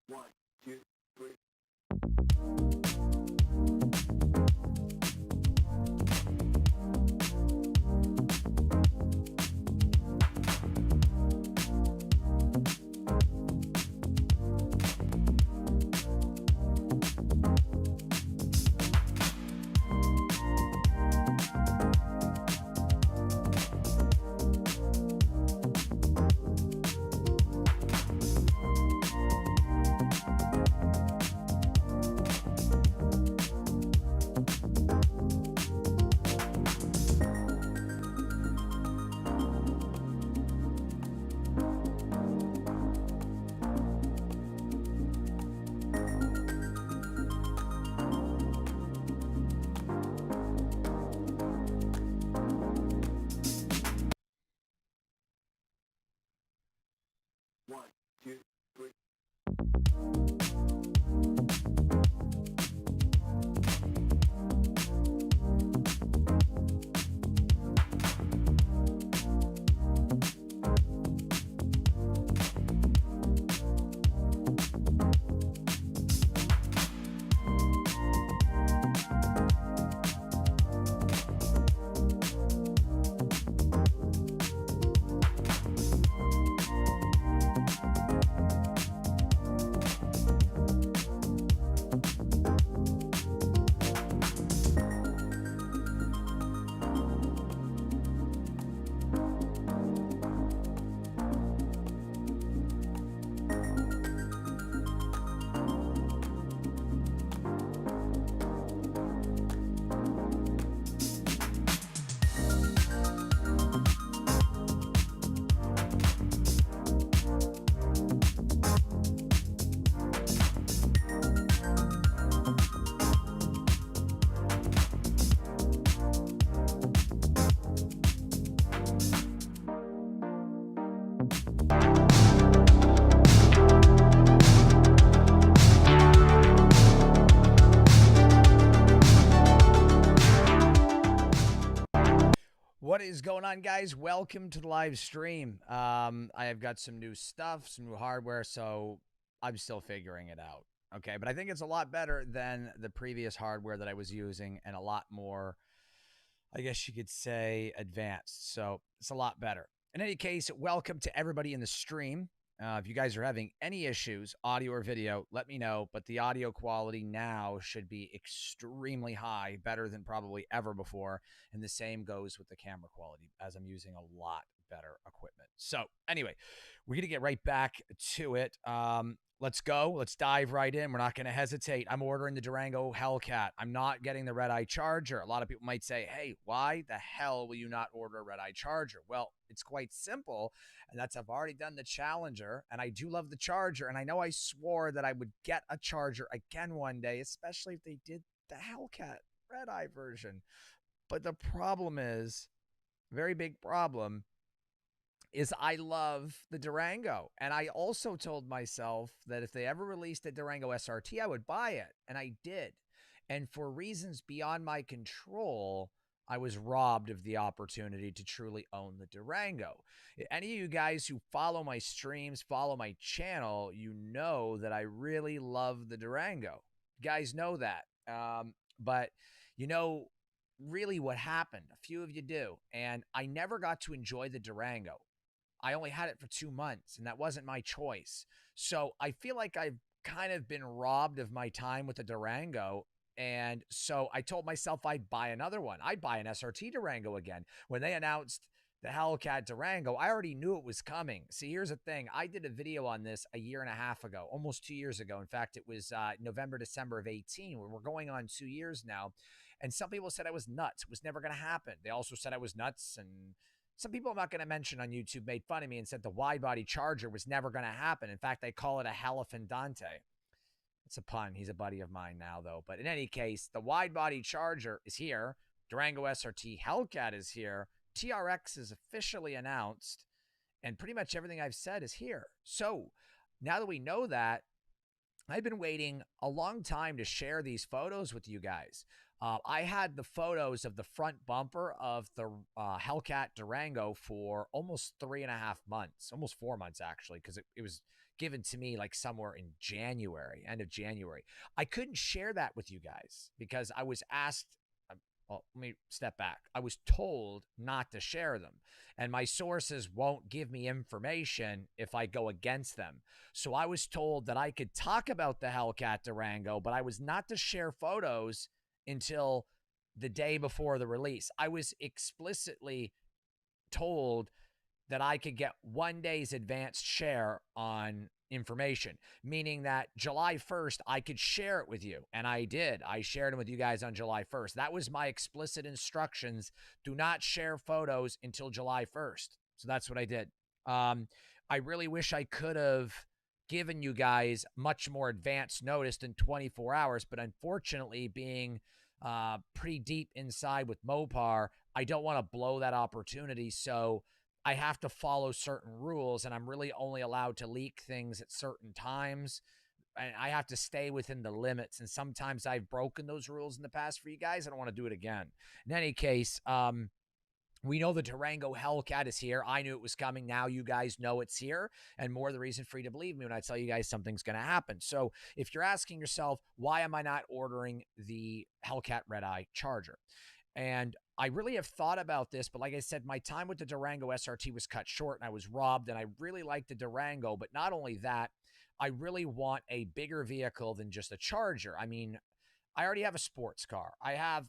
1, 2, 3. One, two, three. What is going on, guys? Welcome to the live stream. I have got some new stuff, some new hardware, so I'm still figuring it out. Okay, but I think it's a lot better than the previous hardware that I was using and a lot more, I guess you could say, advanced. So it's a lot better. In any case, welcome to everybody in the stream. If you guys are having any issues, audio or video, let me know. But the audio quality now should be extremely high, better than probably ever before. And the same goes with the camera quality, as I'm using a lot better equipment. So anyway, we're going to get right back to it. Let's go. Let's dive right in. We're not going to hesitate. I'm ordering the Durango Hellcat. I'm not getting the red-eye charger. A lot of people might say, hey, why the hell will you not order a red-eye charger? Well, it's quite simple, and that's I've already done the Challenger, and I do love the Charger, and I know I swore that I would get a Charger again one day, especially if they did the Hellcat red-eye version. But the problem is, very big problem, is I love the Durango. And I also told myself that if they ever released a Durango SRT, I would buy it. And I did. And for reasons beyond my control, I was robbed of the opportunity to truly own the Durango. Any of you guys who follow my streams, follow my channel, you know that I really love the Durango. You guys know that. But, you know, really what happened, a few of you do. And I never got to enjoy the Durango. I only had it for 2 months, and that wasn't my choice. So I feel like I've kind of been robbed of my time with the Durango. And so I told myself I'd buy another one. I'd buy an SRT Durango again. When they announced the Hellcat Durango, I already knew it was coming. See, here's the thing. I did a video on this a year and a half ago, almost 2 years ago. In fact, it was November, December of 18. We're going on 2 years now. And some people said I was nuts. It was never going to happen. They also said I was nuts, and some people I'm not going to mention on YouTube made fun of me and said the wide body Charger was never going to happen. In fact, I call it a Halifandante. It's a pun. He's a buddy of mine now, though. But in any case, the wide body Charger is here. Durango SRT Hellcat is here. TRX is officially announced. And pretty much everything I've said is here. So now that we know that, I've been waiting a long time to share these photos with you guys. I had the photos of the front bumper of the Hellcat Durango for almost 3.5 months, almost 4 months, actually, because it was given to me like somewhere in January, end of January. I couldn't share that with you guys because I was asked. Well, let me step back. I was told not to share them, and my sources won't give me information if I go against them. So I was told that I could talk about the Hellcat Durango, but I was not to share photos until the day before the release. I was explicitly told that I could get 1 day's advanced share on information, meaning that July 1st, I could share it with you. And I did. I shared them with you guys on July 1st. That was my explicit instructions. Do not share photos until July 1st. So that's what I did. I really wish I could have given you guys much more advanced notice than 24 hours. But unfortunately, being pretty deep inside with Mopar, I don't want to blow that opportunity. So I have to follow certain rules, and I'm really only allowed to leak things at certain times. And I have to stay within the limits. And sometimes I've broken those rules in the past for you guys. I don't want to do it again. In any case, we know the Durango Hellcat is here. I knew it was coming. Now you guys know it's here. And more the reason for you to believe me when I tell you guys something's going to happen. So if you're asking yourself, why am I not ordering the Hellcat Red Eye Charger? And I really have thought about this, but like I said, my time with the Durango SRT was cut short and I was robbed, and I really like the Durango. But not only that, I really want a bigger vehicle than just a Charger. I mean, I already have a sports car. I have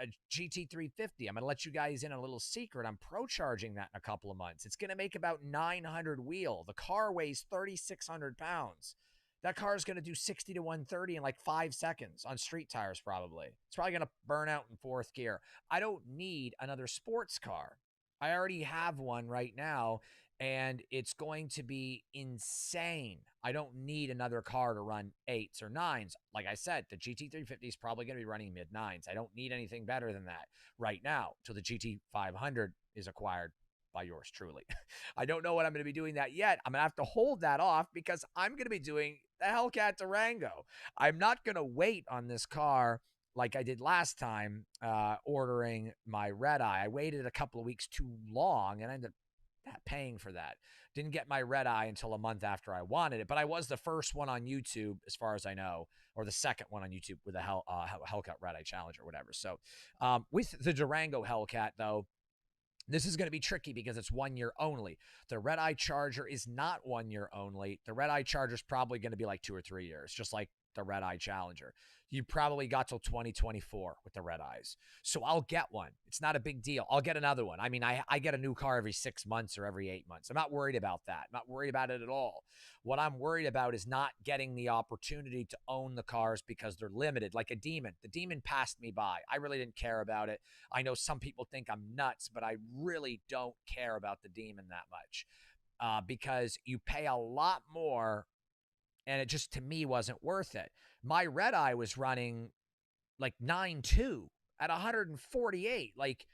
a GT350. I'm going to let you guys in a little secret. I'm pro charging that in a couple of months. It's going to make about 900 wheel. The car weighs 3,600 pounds. That car is going to do 60 to 130 in like 5 seconds on street tires, probably. It's probably going to burn out in fourth gear. I don't need another sports car. I already have one right now, and it's going to be insane. I don't need another car to run 8s or 9s. Like I said, the GT350 is probably going to be running mid-9s. I don't need anything better than that right now till the GT500 is acquired by yours truly. I don't know what I'm going to be doing that yet. I'm going to have to hold that off because I'm going to be doing the Hellcat Durango. I'm not going to wait on this car like I did last time ordering my Red Eye. I waited a couple of weeks too long and I ended up paying for that. Didn't get my Red Eye until a month after I wanted it, but I was the first one on YouTube, as far as I know, or the second one on YouTube with a Hellcat Red Eye Challenge or whatever. So with the Durango Hellcat, though, this is going to be tricky because it's 1 year only. The Red Eye Charger is not 1 year only. The Red Eye Charger is probably going to be like 2 or 3 years, just like the Red Eye Challenger. You probably got till 2024 with the Red Eyes. So I'll get one. It's not a big deal. I'll get another one. I mean, I get a new car every 6 months or every 8 months. I'm not worried about that. I'm not worried about it at all. What I'm worried about is not getting the opportunity to own the cars because they're limited, like a Demon. The Demon passed me by. I really didn't care about it. I know some people think I'm nuts, but I really don't care about the Demon that much because you pay a lot more, and it just, to me, wasn't worth it. My Red Eye was running like 9.2 at 148. Like,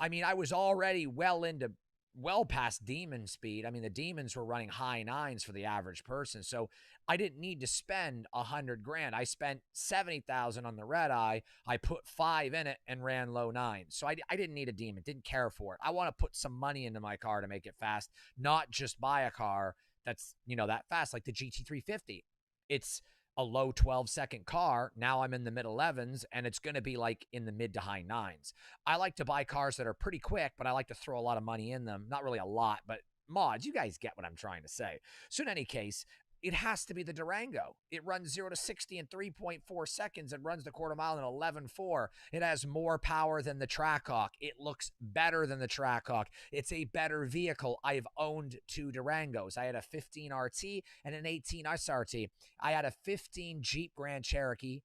I mean, I was already well past Demon speed. I mean, the Demons were running high 9s for the average person. So I didn't need to spend $100,000. I spent $70,000 on the Red Eye. I put 5 in it and ran low 9s. So I didn't need a Demon, didn't care for it. I want to put some money into my car to make it fast, not just buy a car that's, that fast, like the GT350. It's a low 12-second car. Now I'm in the mid 11s, and it's going to be like in the mid to high 9s. I like to buy cars that are pretty quick, but I like to throw a lot of money in them. Not really a lot, but mods. You guys get what I'm trying to say. So in any case, it has to be the Durango. It runs 0 to 60 in 3.4 seconds. It runs the quarter mile in 11.4. It has more power than the Trackhawk. It looks better than the Trackhawk. It's a better vehicle. I've owned 2 Durangos. I had a 15 RT and an 18 SRT. I had a 15 Jeep Grand Cherokee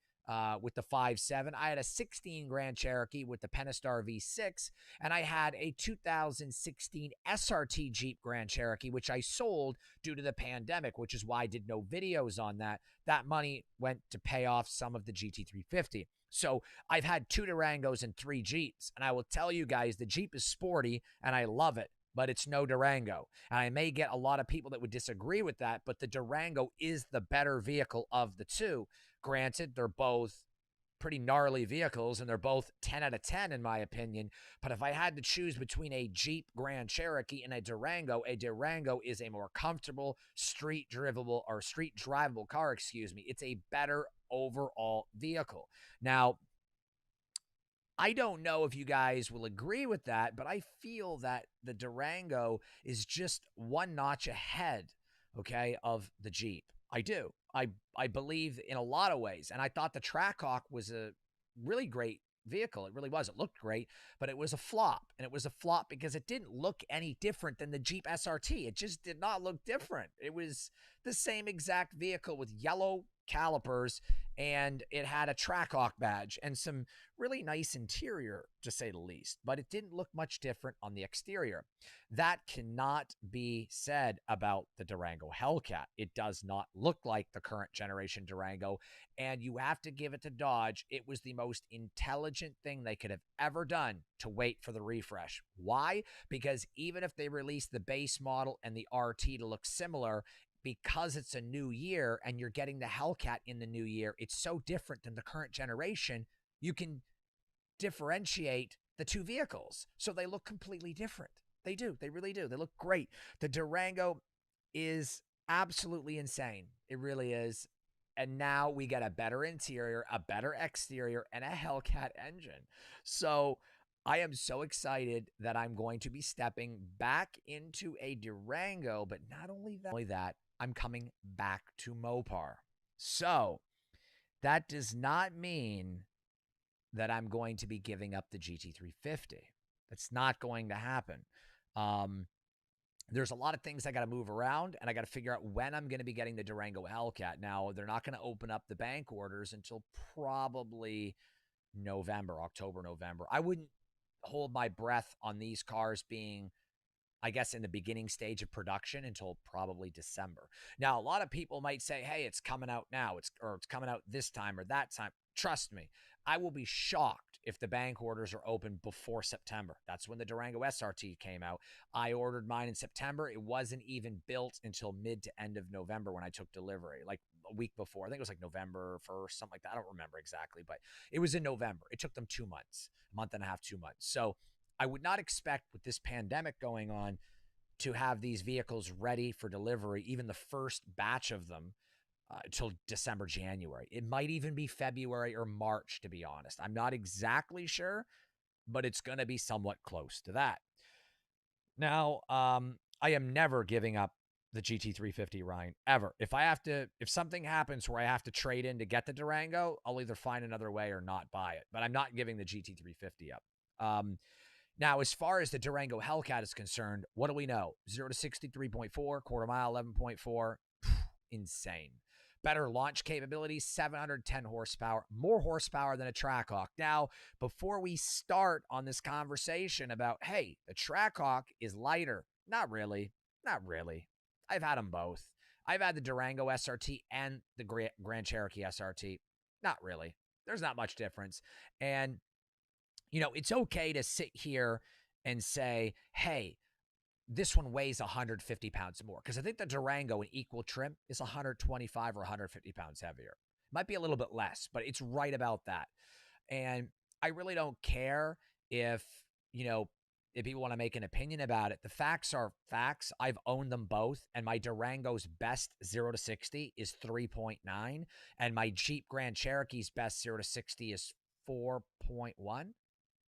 with the 5.7. I had a 16 Grand Cherokee with the Pentastar V6, and I had a 2016 SRT Jeep Grand Cherokee, which I sold due to the pandemic, which is why I did no videos on that. That money went to pay off some of the GT350. So I've had 2 Durangos and 3 Jeeps, and I will tell you guys, the Jeep is sporty, and I love it, but it's no Durango. And I may get a lot of people that would disagree with that, but the Durango is the better vehicle of the two. Granted, they're both pretty gnarly vehicles, and they're both 10 out of 10 in my opinion. But if I had to choose between a Jeep Grand Cherokee and a Durango is a more comfortable street drivable car, excuse me. It's a better overall vehicle. Now, I don't know if you guys will agree with that, but I feel that the Durango is just one notch ahead, okay, of the Jeep. I do. I believe in a lot of ways, and I thought the Trackhawk was a really great vehicle. It really was. It looked great, but it was a flop, and it was a flop because it didn't look any different than the Jeep SRT. It just did not look different. It was the same exact vehicle with yellow calipers, and it had a Trackhawk badge and some really nice interior, to say the least, but it didn't look much different on the exterior. That cannot be said about the Durango Hellcat. It does not look like the current generation Durango, and you have to give it to Dodge. It was the most intelligent thing they could have ever done to wait for the refresh. Why? Because even if they release the base model and the RT to look similar, because it's a new year and you're getting the Hellcat in the new year, it's so different than the current generation. You can differentiate the two vehicles. So they look completely different. They do. They really do. They look great. The Durango is absolutely insane. It really is. And now we get a better interior, a better exterior, and a Hellcat engine. So I am so excited that I'm going to be stepping back into a Durango, but not only that, I'm coming back to Mopar. So that does not mean that I'm going to be giving up the GT350. That's not going to happen. There's a lot of things I got to move around, and I got to figure out when I'm going to be getting the Durango Hellcat. Now, they're not going to open up the bank orders until probably October, November. I wouldn't hold my breath on these cars being, I guess, in the beginning stage of production until probably December. Now, a lot of people might say, hey, it's coming out now. It's coming out this time or that time. Trust me, I will be shocked if the bank orders are open before September. That's when the Durango SRT came out. I ordered mine in September. It wasn't even built until mid to end of November when I took delivery, like a week before. I think it was like November 1st, something like that. I don't remember exactly, but it was in November. It took them 2 months, a month and a half, 2 months. So I would not expect, with this pandemic going on, to have these vehicles ready for delivery, even the first batch of them, till December, January. It might even be February or March, to be honest. I'm not exactly sure, but it's going to be somewhat close to that. Now, I am never giving up the GT350, Ryan, ever. If something happens where I have to trade in to get the Durango, I'll either find another way or not buy it. But I'm not giving the GT350 up. Now, as far as the Durango Hellcat is concerned, what do we know? 0 to 63.4, quarter mile, 11.4. Insane. Better launch capabilities, 710 horsepower, more horsepower than a Trackhawk. Now, before we start on this conversation about, hey, the Trackhawk is lighter. Not really. Not really. I've had them both. I've had the Durango SRT and the Grand Cherokee SRT. Not really. There's not much difference. And, it's okay to sit here and say, hey, this one weighs 150 pounds more, because I think the Durango in equal trim is 125 or 150 pounds heavier. Might be a little bit less, but it's right about that. And I really don't care if people want to make an opinion about it. The facts are facts. I've owned them both, and my Durango's best 0 to 60 is 3.9, and my Jeep Grand Cherokee's best 0 to 60 is 4.1.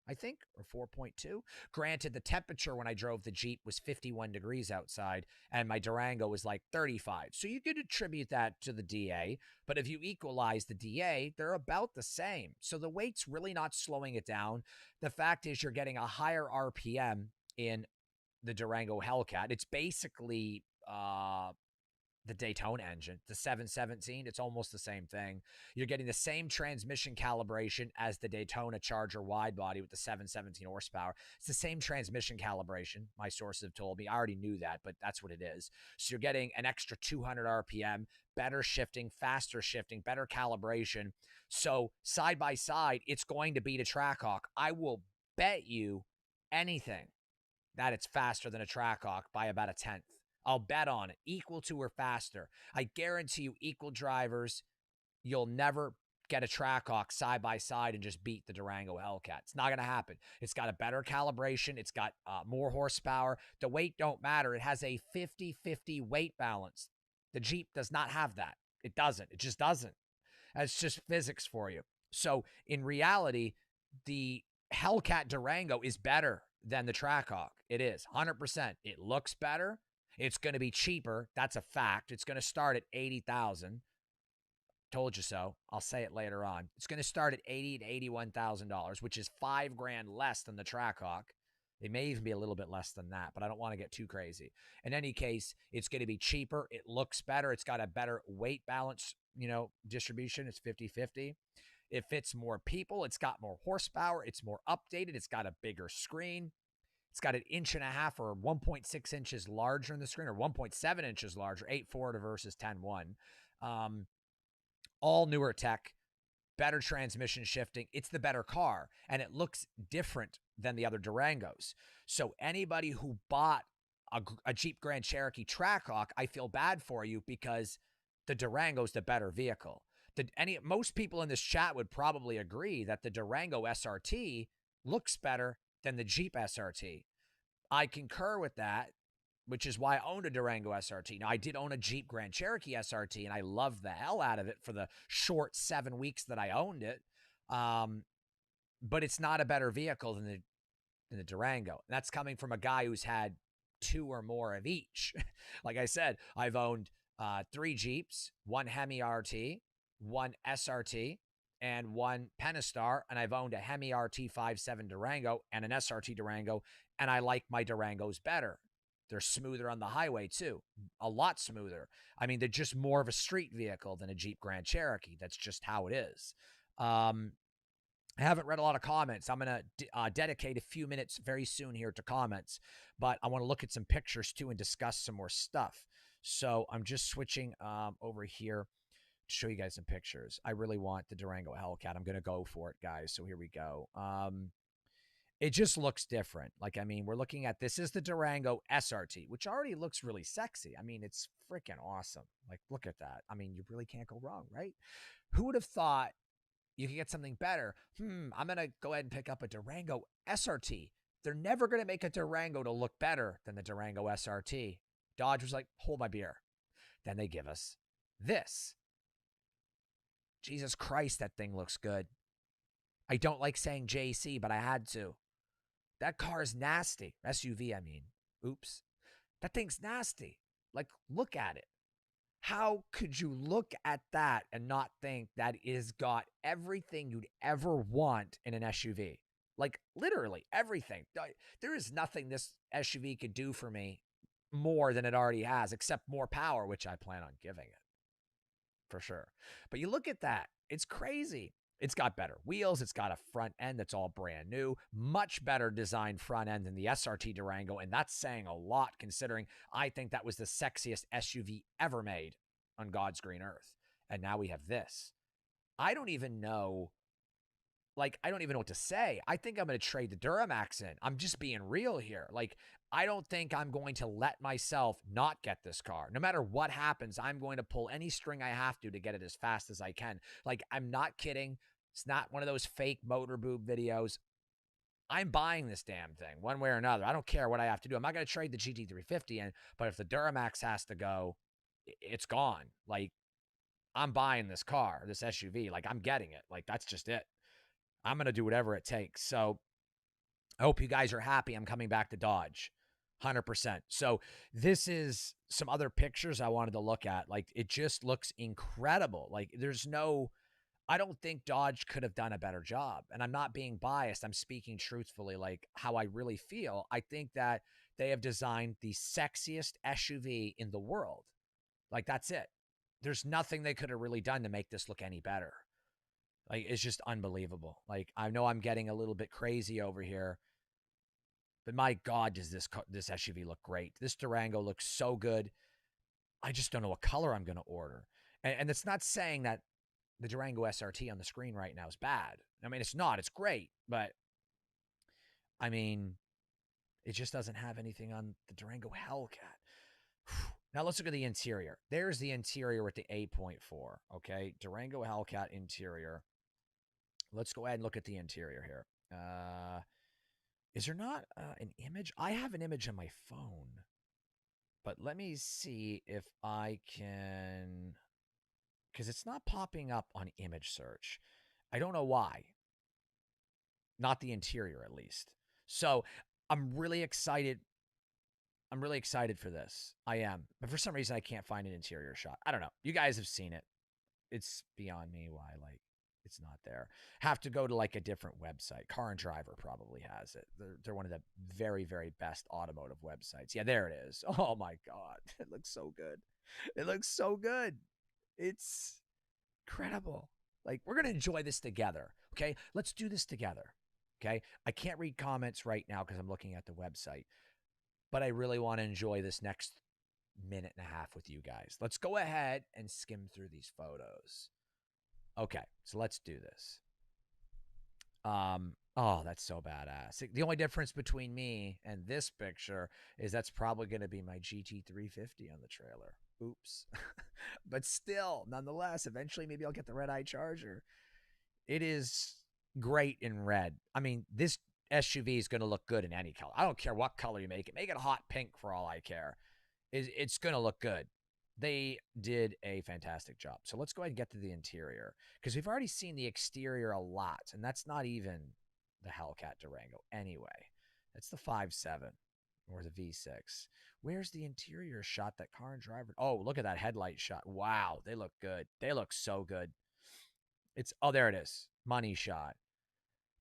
I think, or 4.2. Granted, the temperature when I drove the Jeep was 51 degrees outside, and my Durango was like 35. So you could attribute that to the DA, but if you equalize the DA, they're about the same. So the weight's really not slowing it down. The fact is you're getting a higher RPM in the Durango Hellcat. It's basically the Daytona engine, the 717. It's almost the same thing. You're getting the same transmission calibration as the Daytona Charger wide body with the 717 horsepower. It's the same transmission calibration. My sources have told me. I already knew that, but that's what it is. So you're getting an extra 200 RPM, better shifting, faster shifting, better calibration. So side by side, it's going to beat a Trackhawk. I will bet you anything that it's faster than a Trackhawk by about a tenth. I'll bet on it. Equal to or faster. I guarantee you, equal drivers, you'll never get a Trackhawk side by side and just beat the Durango Hellcat. It's not going to happen. It's got a better calibration. It's got more horsepower. The weight don't matter. It has a 50-50 weight balance. The Jeep does not have that. It doesn't. It just doesn't. It's just physics for you. So in reality, the Hellcat Durango is better than the Trackhawk. It is 100%. It looks better. It's going to be cheaper. That's a fact. It's going to start at $80,000. Told you so. I'll say it later on. It's going to start at $80,000 to $81,000, which is $5,000 less than the Trackhawk. It may even be a little bit less than that, but I don't want to get too crazy. In any case, it's going to be cheaper. It looks better. It's got a better weight balance, distribution. It's 50-50. It fits more people. It's got more horsepower. It's more updated. It's got a bigger screen. It's got an 1.5 or 1.6 inches larger in the screen, or 1.7 inches larger, 8.4 versus 10.1. All newer tech, better transmission shifting. It's the better car, and it looks different than the other Durangos. So anybody who bought a Jeep Grand Cherokee Trackhawk, I feel bad for you, because the Durango's the better vehicle. Most people in this chat would probably agree that the Durango SRT looks better than the Jeep SRT. I concur with that, which is why I owned a Durango SRT. Now, I did own a Jeep Grand Cherokee SRT, and I loved the hell out of it for the short 7 weeks that I owned it. But it's not a better vehicle than the Durango. And that's coming from a guy who's had 2 or more of each. Like I said, I've owned 3 Jeeps, 1 Hemi RT, 1 SRT, and 1 Pentastar, and I've owned a Hemi RT 5.7 Durango and an SRT Durango, and I like my Durangos better. They're smoother on the highway, too. A lot smoother. I mean, they're just more of a street vehicle than a Jeep Grand Cherokee. That's just how it is. I haven't read a lot of comments. I'm going to dedicate a few minutes very soon here to comments, but I want to look at some pictures, too, and discuss some more stuff. So I'm just switching over here to show you guys some pictures. I really want the Durango Hellcat. I'm going to go for it, guys. So here we go. It just looks different. Like, I mean, we're looking at, this is the Durango SRT, which already looks really sexy. I mean, it's freaking awesome. Like, look at that. I mean, you really can't go wrong, right? Who would have thought you could get something better? I'm going to go ahead and pick up a Durango SRT. They're never going to make a Durango to look better than the Durango SRT. Dodge was like, hold my beer. Then they give us this. Jesus Christ, that thing looks good. I don't like saying JC, but I had to. That car is nasty. SUV, I mean. Oops. That thing's nasty. Like, look at it. How could you look at that and not think that it has got everything you'd ever want in an SUV? Like, literally everything. There is nothing this SUV could do for me more than it already has, except more power, which I plan on giving it. For sure. But you look at that. It's crazy. It's got better wheels. It's got a front end that's all brand new. Much better designed front end than the SRT Durango. And that's saying a lot, considering I think that was the sexiest SUV ever made on God's green earth. And now we have this. I don't even know what to say. I think I'm going to trade the Duramax in. I'm just being real here. Like, I don't think I'm going to let myself not get this car. No matter what happens, I'm going to pull any string I have to get it as fast as I can. Like, I'm not kidding. It's not one of those fake motor boob videos. I'm buying this damn thing one way or another. I don't care what I have to do. I'm not going to trade the GT350 in, but if the Duramax has to go, it's gone. Like, I'm buying this car, this SUV. Like, I'm getting it. Like, that's just it. I'm going to do whatever it takes. So I hope you guys are happy. I'm coming back to Dodge. 100%. So this is some other pictures I wanted to look at. Like, it just looks incredible. Like, I don't think Dodge could have done a better job. And I'm not being biased. I'm speaking truthfully, like how I really feel. I think that they have designed the sexiest SUV in the world. Like, that's it. There's nothing they could have really done to make this look any better. Like, it's just unbelievable. Like, I know I'm getting a little bit crazy over here, but my God, does this SUV look great. This Durango looks so good. I just don't know what color I'm going to order. And it's not saying that the Durango SRT on the screen right now is bad. I mean, it's not. It's great. But, I mean, it just doesn't have anything on the Durango Hellcat. Now let's look at the interior. There's the interior with the 8.4. Okay, Durango Hellcat interior. Let's go ahead and look at the interior here. Is there not an image? I have an image on my phone, but let me see if I can, because it's not popping up on image search. I don't know why. Not the interior, at least. So I'm really excited. I'm really excited for this. I am. But for some reason, I can't find an interior shot. I don't know. You guys have seen it. It's beyond me why, like, it's not there. Have to go to, like, a different website. Car and Driver probably has it. They're one of the very, very best automotive websites. Yeah, there it is. Oh, my God. It looks so good. It looks so good. It's incredible. Like, we're going to enjoy this together, okay? Let's do this together, okay? I can't read comments right now because I'm looking at the website, but I really want to enjoy this next minute and a half with you guys. Let's go ahead and skim through these photos. Okay, so let's do this. Oh, that's so badass. The only difference between me and this picture is that's probably going to be my GT350 on the trailer. Oops. But still, nonetheless, eventually maybe I'll get the red-eye Charger. It is great in red. I mean, this SUV is going to look good in any color. I don't care what color you make it. Make it a hot pink for all I care. It's going to look good. They did a fantastic job. So let's go ahead and get to the interior, because we've already seen the exterior a lot, and that's not even the Hellcat Durango anyway. That's the 5.7 or the V6. Where's the interior shot that Car and Driver? Oh, look at that headlight shot. Wow, they look good. They look so good. Oh, there it is. Money shot.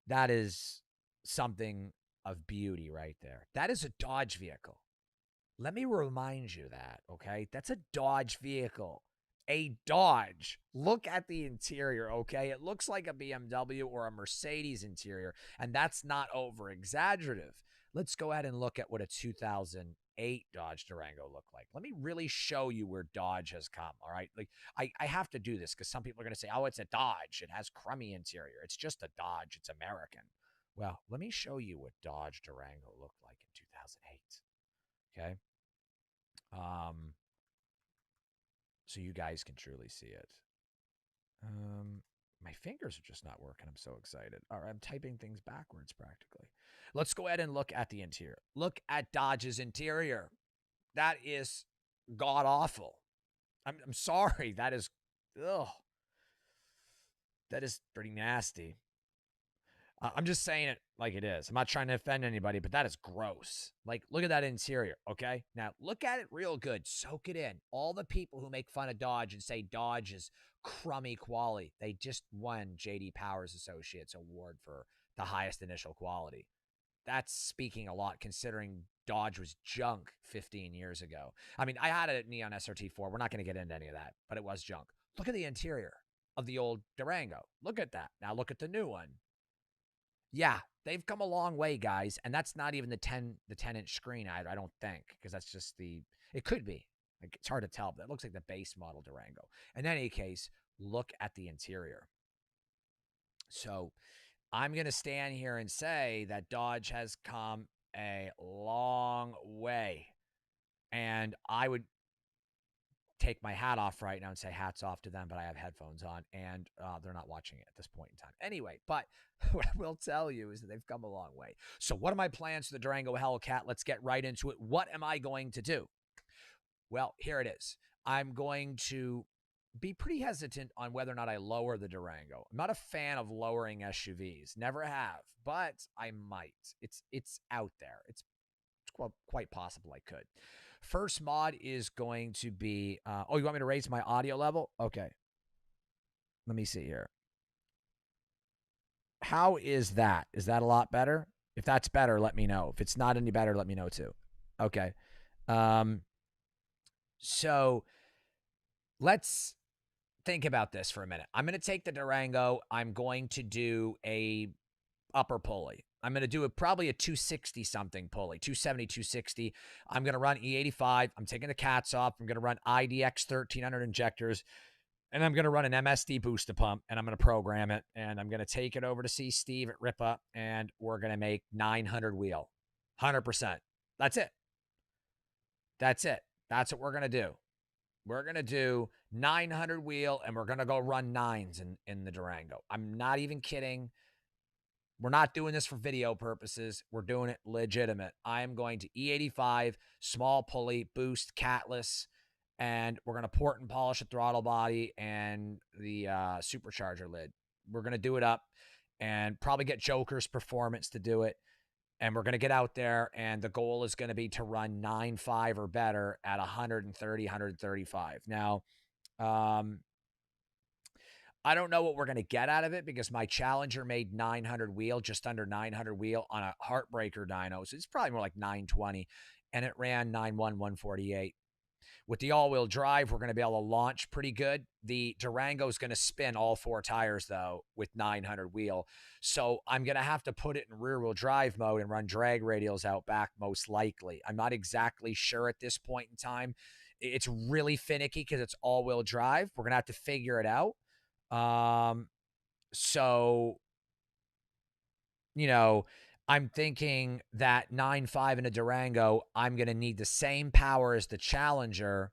That is something of beauty right there. That is a Dodge vehicle. Let me remind you that, okay? That's a Dodge vehicle. A Dodge. Look at the interior, okay? It looks like a BMW or a Mercedes interior, and that's not over-exaggerative. Let's go ahead and look at what a 2008 Dodge Durango looked like. Let me really show you where Dodge has come, all right? Like, I have to do this because some people are going to say, oh, it's a Dodge. It has crummy interior. It's just a Dodge. It's American. Well, let me show you what Dodge Durango looked like in 2008, okay? So you guys can truly see it. My fingers are just not working. I'm so excited. All right, I'm typing things backwards practically. Let's go ahead and look at the interior. Look at Dodge's interior. That is god awful. I'm sorry. That is, ugh. That is pretty nasty. I'm just saying it like it is. I'm not trying to offend anybody, but that is gross. Like, look at that interior, okay? Now, look at it real good. Soak it in. All the people who make fun of Dodge and say Dodge is crummy quality, they just won J.D. Powers Associates Award for the highest initial quality. That's speaking a lot considering Dodge was junk 15 years ago. I mean, I had a Neon SRT4. We're not going to get into any of that, but it was junk. Look at the interior of the old Durango. Look at that. Now look at the new one. Yeah, they've come a long way, guys, and that's not even the 10-inch screen. I don't think, because that's just it could be. Like, it's hard to tell, but that looks like the base model Durango. In any case, look at the interior. So I'm going to stand here and say that Dodge has come a long way, and I would take my hat off right now and say hats off to them, but I have headphones on, and they're not watching it at this point in time. Anyway, but what I will tell you is that they've come a long way. So what are my plans for the Durango Hellcat? Let's get right into it. What am I going to do? Well, here it is. I'm going to be pretty hesitant on whether or not I lower the Durango. I'm not a fan of lowering SUVs. Never have, but I might. It's out there. It's quite possible I could. First mod is going to be, oh, you want me to raise my audio level? Okay. Let me see here. How is that? Is that a lot better? If that's better, let me know. If it's not any better, let me know too. Okay. So let's think about this for a minute. I'm going to take the Durango. I'm going to do a upper pulley. I'm going to do probably a 260 something pulley, 270, 260. I'm going to run E85. I'm taking the cats off. I'm going to run IDX 1300 injectors, and I'm going to run an MSD booster pump, and I'm going to program it, and I'm going to take it over to see Steve at Ripa, and we're going to make 900 wheel, 100%. That's it. That's it. That's what we're going to do. We're going to do 900 wheel, and we're going to go run nines in the Durango. I'm not even kidding. We're not doing this for video purposes. We're doing it legitimate. I am going to E85, small pulley, boost, catless, and we're going to port and polish the throttle body and the supercharger lid. We're going to do it up and probably get jokerz performance to do it. And we're going to get out there, and the goal is going to be to run 9.5 or better at 130, 135. Now, I don't know what we're going to get out of it because my Challenger made 900 wheel, just under 900 wheel on a Heartbreaker dyno. So it's probably more like 920, and it ran 9.1, 148. With the all-wheel drive, we're going to be able to launch pretty good. The Durango is going to spin all four tires, though, with 900 wheel. So I'm going to have to put it in rear-wheel drive mode and run drag radials out back, most likely. I'm not exactly sure at this point in time. It's really finicky because it's all-wheel drive. We're going to have to figure it out. So, you know, I'm thinking that 9.5 in a Durango, I'm going to need the same power as the Challenger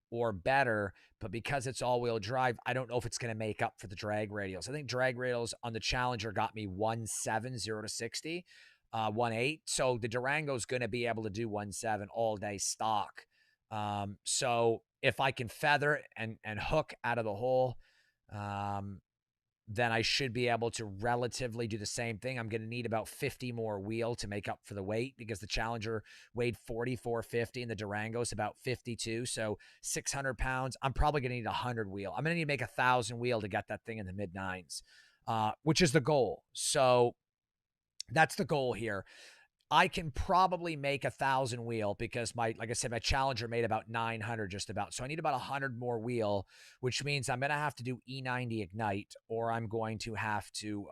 or better, but because it's all-wheel drive, I don't know if it's going to make up for the drag radials. I think drag radials on the Challenger got me 1.7, 0 to 60, 1.8. So the Durango is going to be able to do 1.7 all day stock. So if I can feather it and hook out of the hole, then I should be able to relatively do the same thing. I'm going to need about 50 more wheel to make up for the weight because the Challenger weighed 4450 and the Durango is about 52. So 600 pounds. I'm probably going to need 100 wheel. I'm going to need to make 1,000 wheel to get that thing in the mid nines, which is the goal. So that's the goal here. I can probably make 1,000 wheel because like I said, my Challenger made about 900 just about. So I need about 100 more wheel, which means I'm going to have to do E90 Ignite, or I'm going to have to,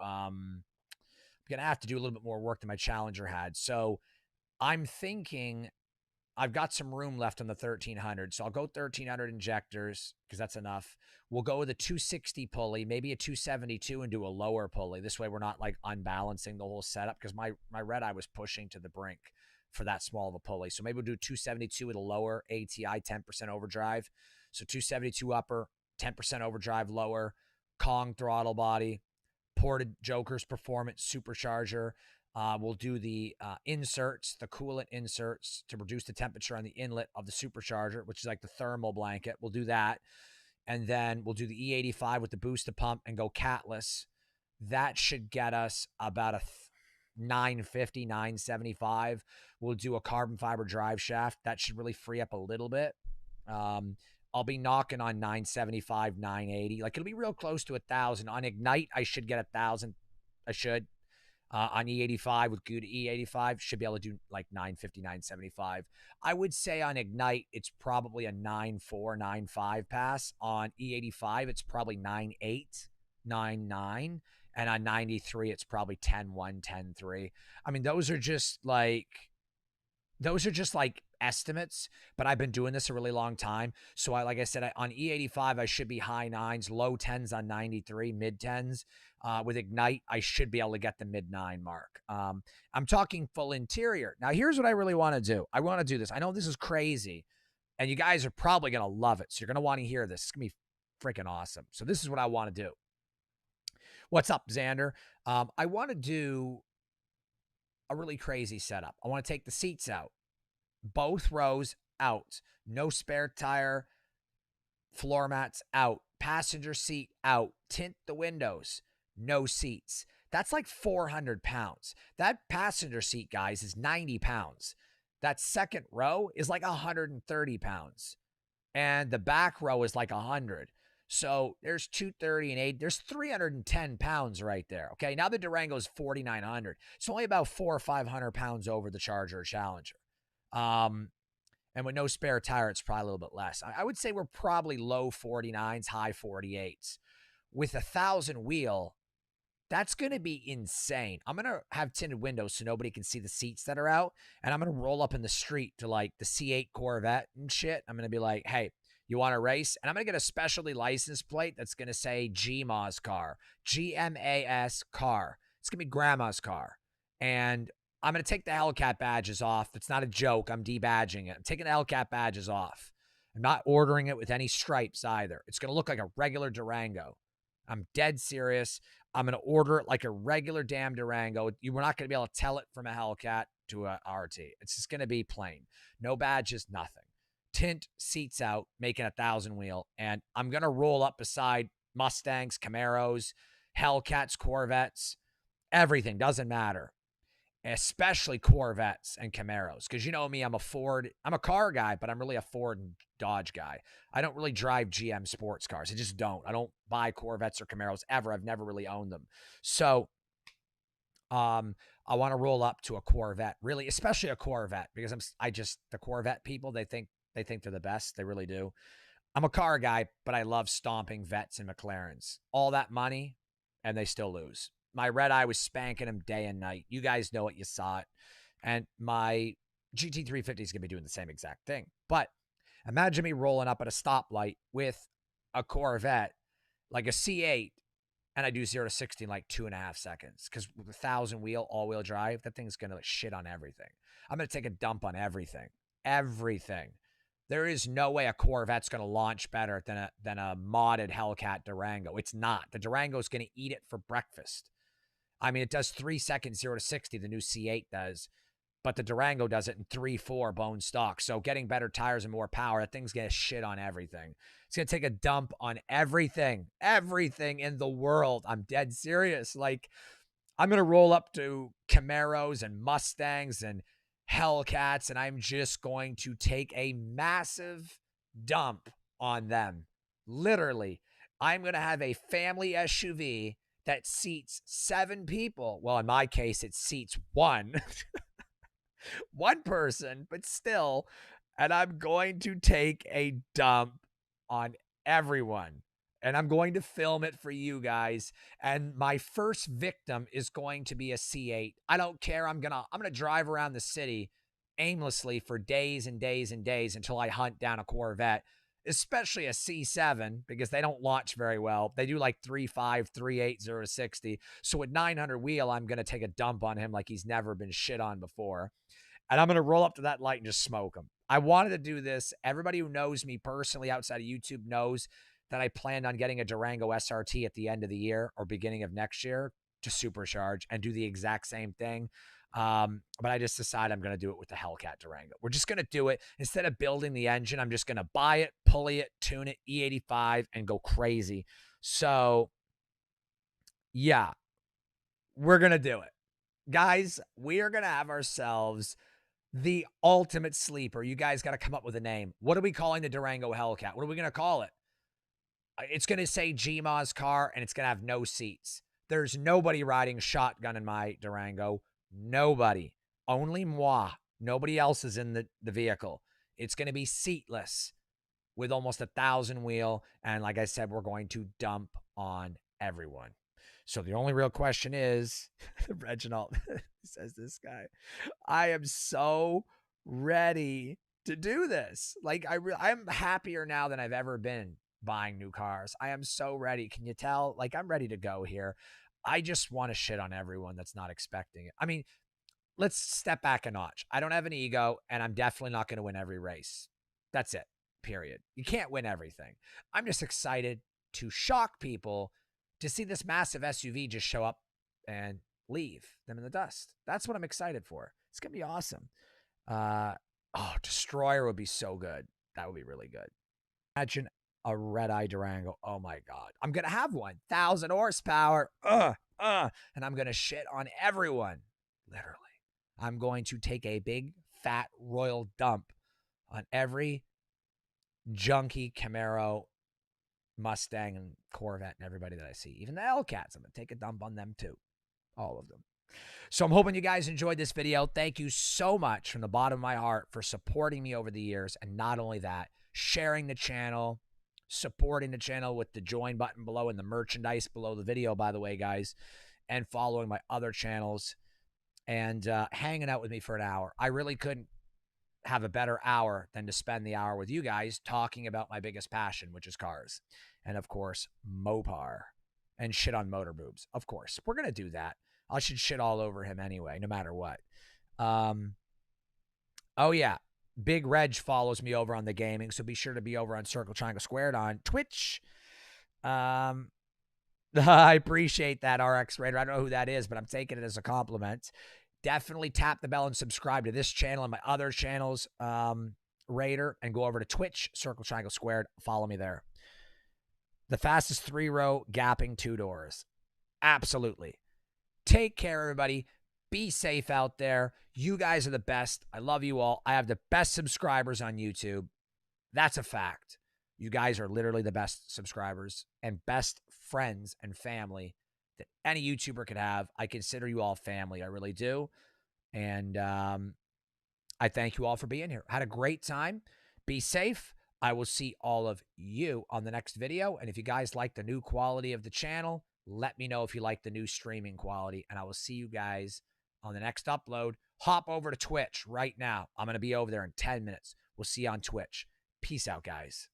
do a little bit more work than my Challenger had. So I'm thinking I've got some room left on the 1,300. So I'll go 1,300 injectors because that's enough. We'll go with a 260 pulley, maybe a 272 and do a lower pulley. This way we're not like unbalancing the whole setup because my red eye was pushing to the brink for that small of a pulley. So maybe we'll do 272 with a lower ATI, 10% overdrive. So 272 upper, 10% overdrive lower, Kong throttle body, ported jokerz performance supercharger. We'll do the inserts, the coolant inserts to reduce the temperature on the inlet of the supercharger, which is like the thermal blanket. We'll do that. And then we'll do the E85 with the booster pump and go catless. That should get us about a 950, 975. We'll do a carbon fiber drive shaft. That should really free up a little bit. I'll be knocking on 975, 980. Like it'll be real close to 1,000. On Ignite, I should get 1,000. I should. On E85 with good E85, should be able to do like 950, 975. I would say on Ignite, it's probably a 9.4, 9.5 pass. On E85, it's probably 9.8, 9.9. And on 93, it's probably 10.1, 10.3. I mean, those are just like estimates, but I've been doing this a really long time. So like I said, on E85, I should be high nines, low tens on 93, mid tens. With Ignite, I should be able to get the mid 9 mark. I'm talking full interior. Now, here's what I really want to do. I want to do this. I know this is crazy, and you guys are probably going to love it. So you're going to want to hear this. It's going to be freaking awesome. So this is what I want to do. What's up, Xander? I want to do a really crazy setup. I want to take the seats out. Both rows out. No spare tire. Floor mats out. Passenger seat out. Tint the windows. No seats. That's like 400 pounds. That passenger seat, guys, is 90 pounds. That second row is like 130 pounds. And the back row is like 100. So there's 230 and 8. There's 310 pounds right there. Okay, now the Durango is 4,900. It's only about 400 or 500 pounds over the Charger or Challenger. And with no spare tire, it's probably a little bit less. I would say we're probably low 49s, high 48s. With 1,000 wheel, that's going to be insane. I'm going to have tinted windows so nobody can see the seats that are out. And I'm going to roll up in the street to like the C8 Corvette and shit. I'm going to be like, hey, you want to race? And I'm going to get a specialty license plate that's going to say GMA's car. GMAS car. It's going to be grandma's car. And I'm going to take the Hellcat badges off. It's not a joke. I'm debadging it. I'm taking the Hellcat badges off. I'm not ordering it with any stripes either. It's going to look like a regular Durango. I'm dead serious. I'm going to order it like a regular damn Durango. You were not going to be able to tell it from a Hellcat to a RT. It's just going to be plain. No badges, nothing. Tint, seats out, making 1,000 wheel. And I'm going to roll up beside Mustangs, Camaros, Hellcats, Corvettes, everything. Doesn't matter. Especially Corvettes and Camaros. Because you know me, I'm a car guy, but I'm really a Ford and Dodge guy. I don't really drive GM sports cars. I just don't. I don't buy Corvettes or Camaros ever. I've never really owned them. So I want to roll up to a Corvette, really, especially a Corvette, because the Corvette people, they think they're the best. They really do. I'm a car guy, but I love stomping Vettes and McLarens. All that money, and they still lose. My red eye was spanking them day and night. You guys know it. You saw it. And my GT350 is going to be doing the same exact thing. But imagine me rolling up at a stoplight with a Corvette, like a C8, and I do 0 to 60 in like 2.5 seconds. Because with 1,000 wheel, all-wheel drive, that thing's going to shit on everything. I'm going to take a dump on everything. Everything. There is no way a Corvette's going to launch better than a modded Hellcat Durango. It's not. The Durango's going to eat it for breakfast. I mean, it does 3 seconds, 0 to 60, the new C8 does. But the Durango does it in 3-4 bone stock. So getting better tires and more power, that thing's going to shit on everything. It's going to take a dump on everything. Everything in the world. I'm dead serious. Like, I'm going to roll up to Camaros and Mustangs and Hellcats, and I'm just going to take a massive dump on them. Literally. I'm going to have a family SUV that seats 7 people. Well, in my case, it seats one. One person, but still. And I'm going to take a dump on everyone. And I'm going to film it for you guys. And my first victim is going to be a C8. I don't care. I'm gonna drive around the city aimlessly for days and days and days until I hunt down a Corvette, especially a C7, because they don't launch very well. They do like 3.5, 3.8, 0 to 60. So with 900 wheel, I'm going to take a dump on him like he's never been shit on before. And I'm going to roll up to that light and just smoke him. I wanted to do this. Everybody who knows me personally outside of YouTube knows that I planned on getting a Durango SRT at the end of the year or beginning of next year to supercharge and do the exact same thing. But I just decided I'm going to do it with the Hellcat Durango. We're just going to do it. Instead of building the engine, I'm just going to buy it, pulley it, tune it, E85, and go crazy. So, yeah, we're going to do it. Guys, we are going to have ourselves the ultimate sleeper. You guys got to come up with a name. What are we calling the Durango Hellcat? What are we going to call it? It's going to say Gma's car, and it's going to have no seats. There's nobody riding shotgun in my Durango. Nobody. Only moi. Nobody else is in the vehicle. It's going to be seatless with almost 1,000 wheel. And like I said, we're going to dump on everyone. So the only real question is, Reginald, says this guy, I am so ready to do this. Like, I'm happier now than I've ever been buying new cars. I am so ready. Can you tell? Like, I'm ready to go here. I just want to shit on everyone that's not expecting it. I mean, let's step back a notch. I don't have an ego, and I'm definitely not going to win every race. That's it, period. You can't win everything. I'm just excited to shock people to see this massive SUV just show up and leave them in the dust. That's what I'm excited for. It's going to be awesome. Destroyer would be so good. That would be really good. Imagine a red-eye Durango. Oh my God. I'm going to have one. 1,000 horsepower. And I'm going to shit on everyone. Literally. I'm going to take a big, fat, royal dump on every junky Camaro, Mustang, and Corvette, and everybody that I see. Even the Hellcats. I'm going to take a dump on them too. All of them. So I'm hoping you guys enjoyed this video. Thank you so much from the bottom of my heart for supporting me over the years. And not only that, sharing the channel, supporting the channel with the join button below and the merchandise below the video, by the way, guys, and following my other channels and hanging out with me for an hour. I really couldn't have a better hour than to spend the hour with you guys talking about my biggest passion, which is cars. And of course, Mopar and shit on motor boobs. Of course, we're going to do that. I should shit all over him anyway, no matter what. Oh yeah, Big Reg follows me over on the gaming, so be sure to be over on Circle Triangle Squared on Twitch. I appreciate that, RX Raider. I don't know who that is, but I'm taking it as a compliment. Definitely tap the bell and subscribe to this channel and my other channels, Raider, and go over to Twitch, Circle Triangle Squared. Follow me there. The fastest 3-row gapping 2 doors. Absolutely. Take care, everybody. Be safe out there. You guys are the best. I love you all. I have the best subscribers on YouTube. That's a fact. You guys are literally the best subscribers and best friends and family that any YouTuber could have. I consider you all family. I really do. And I thank you all for being here. Had a great time. Be safe. I will see all of you on the next video. And if you guys like the new quality of the channel, let me know if you like the new streaming quality. And I will see you guys on the next upload. Hop over to Twitch right now. I'm going to be over there in 10 minutes. We'll see you on Twitch. Peace out, guys.